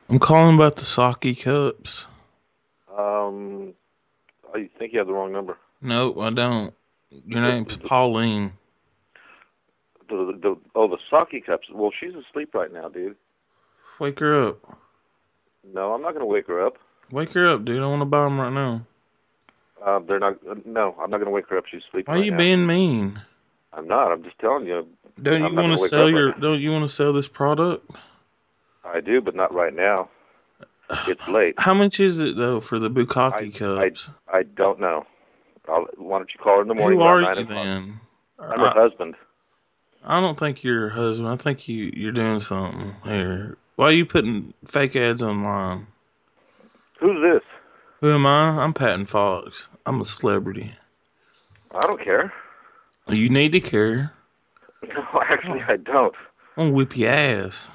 I'm calling about the sake cups. Um, I think you have the wrong number. Nope, I don't. Your The name's the Pauline. the sake cups. Well, she's asleep right now, dude. Wake her up. No, I'm not gonna wake her up. Wake her up, dude. I want to buy them right now. They're not. No, I'm not gonna wake her up. She's sleeping Why right you now. being mean? I'm not. I'm just telling you. Don't you I'm not want to gonna wake her sell up right your? now. Don't you want to sell this product? I do, but not right now. It's late. How much is it though for the I bukkake I cups? I don't know. Why don't you call her in the morning Who about are nine you o'clock? then? I'm her I husband. I don't think you're her husband. I think you're doing something here. Why are you putting fake ads online? Who's this? Who am I? I'm Patton Fox. I'm a celebrity. I don't care. You need to care. No, actually, Oh, I don't. I'm gonna whip your ass.